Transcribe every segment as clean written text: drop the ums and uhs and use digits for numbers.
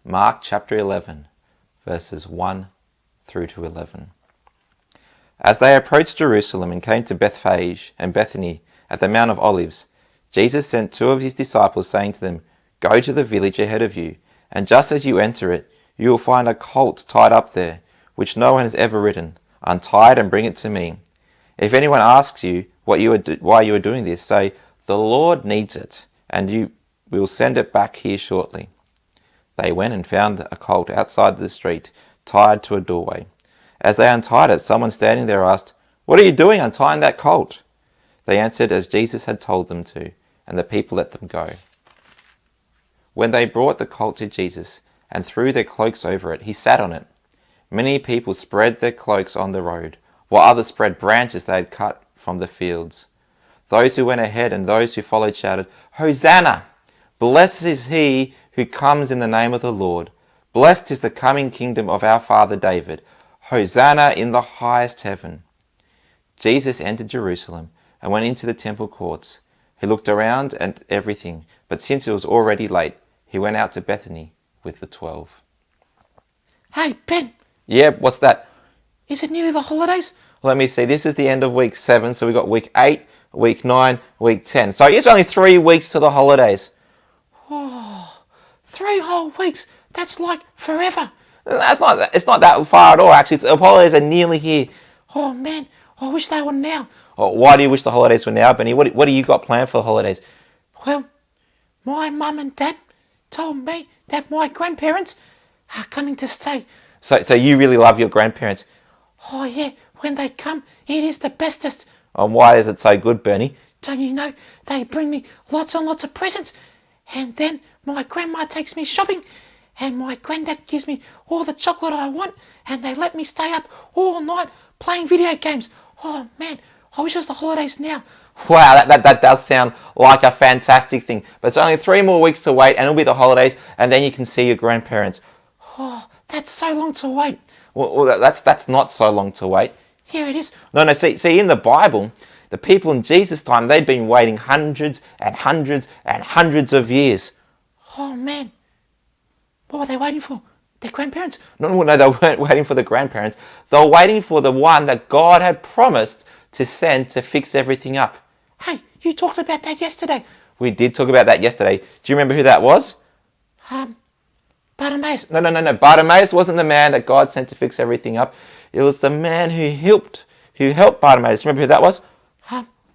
Mark chapter 11, verses 1 through to 11. As they approached Jerusalem and came to Bethphage and Bethany at the Mount of Olives, Jesus sent two of his disciples, saying to them, "Go to the village ahead of you, and just as you enter it, you will find a colt tied up there, which no one has ever ridden. Untie it and bring it to me. If anyone asks you why you are doing this, say, 'The Lord needs it, and we will send it back here shortly.'" They went and found a colt outside the street, tied to a doorway. As they untied it, someone standing there asked, "What are you doing untying that colt?" They answered as Jesus had told them to, and the people let them go. When they brought the colt to Jesus and threw their cloaks over it, he sat on it. Many people spread their cloaks on the road, while others spread branches they had cut from the fields. Those who went ahead and those who followed shouted, "Hosanna! Blessed is he who comes in the name of the Lord. Blessed is the coming kingdom of our father David. Hosanna in the highest heaven." Jesus entered Jerusalem and went into the temple courts. He looked around at everything, but since it was already late, he went out to Bethany with the 12. Hey, Ben. Yeah, what's that? Is it nearly the holidays? Let me see. This is the end of week 7, so we've got week 8, week 9, week 10. So it's only 3 weeks to the holidays. Oh, 3 whole weeks. That's like forever. It's not that far at all, actually. The holidays are nearly here. Oh, man. I wish they were now. Oh, why do you wish the holidays were now, Benny? What do you got planned for the holidays? Well, my mum and dad told me that my grandparents are coming to stay. So you really love your grandparents? Oh, yeah. When they come, it is the bestest. And why is it so good, Bernie? Don't you know, they bring me lots and lots of presents. And then my grandma takes me shopping. And my granddad gives me all the chocolate I want. And they let me stay up all night playing video games. Oh, man. I wish it was the holidays now. Wow, that does sound like a fantastic thing. But it's only 3 more weeks to wait and it'll be the holidays and then you can see your grandparents. Oh, that's so long to wait. Well, that's not so long to wait. Here it is. No, see, in the Bible, the people in Jesus' time, they'd been waiting hundreds and hundreds and hundreds of years. Oh, man. What were they waiting for? Their grandparents? No, they weren't waiting for the grandparents. They were waiting for the one that God had promised to send to fix everything up. Hey, you talked about that yesterday. We did talk about that yesterday. Do you remember who that was? Bartimaeus. No. Bartimaeus wasn't the man that God sent to fix everything up. It was the man who helped Bartimaeus. Remember who that was?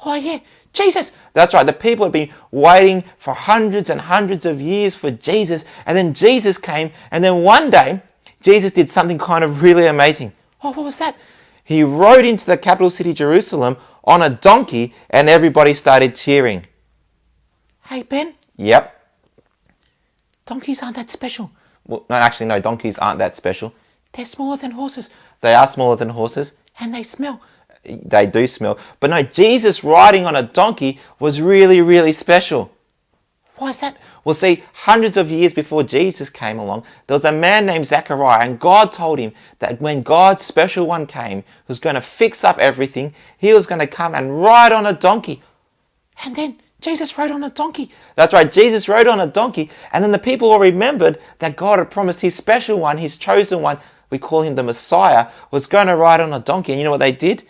Oh, yeah. Jesus. That's right. The people had been waiting for hundreds and hundreds of years for Jesus. And then Jesus came. And then one day, Jesus did something kind of really amazing. Oh, what was that? He rode into the capital city, Jerusalem, on a donkey. And everybody started cheering. Hey, Ben. Yep. Donkeys aren't that special. Well, no, donkeys aren't that special. They're smaller than horses. They are smaller than horses. And they smell. They do smell. But no, Jesus riding on a donkey was really, really special. Why is that? Well, see, hundreds of years before Jesus came along, there was a man named Zechariah, and God told him that when God's special one came, who was going to fix up everything, he was going to come and ride on a donkey. And then Jesus rode on a donkey. That's right, Jesus rode on a donkey, and then the people all remembered that God had promised his special one, his chosen one, we call him the Messiah, was going to ride on a donkey. And you know what they did?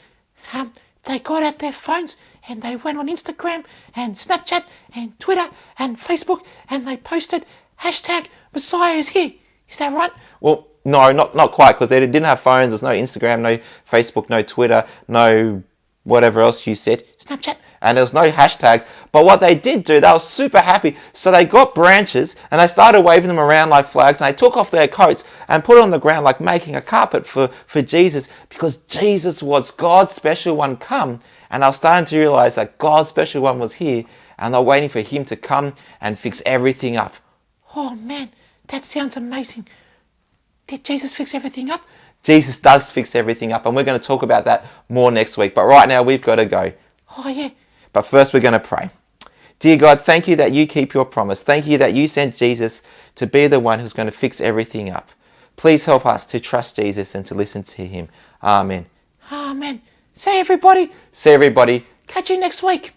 They got out their phones and they went on Instagram and Snapchat and Twitter and Facebook and they posted #Messiah is here. Is that right? Well, no, not quite, because they didn't have phones. There's no Instagram, no Facebook, no Twitter, no whatever else you said. Snapchat. And there was no hashtags. But what they did do, they were super happy. So they got branches and they started waving them around like flags. And they took off their coats and put it on the ground like making a carpet for Jesus. Because Jesus was God's special one come. And they were starting to realize that God's special one was here. And they're waiting for him to come and fix everything up. Oh man, that sounds amazing. Did Jesus fix everything up? Jesus does fix everything up. And we're going to talk about that more next week. But right now we've got to go. Oh yeah. But first we're going to pray. Dear God, thank you that you keep your promise. Thank you that you sent Jesus to be the one who's going to fix everything up. Please help us to trust Jesus and to listen to him. Amen. Amen. Say everybody. See everybody. Catch you next week.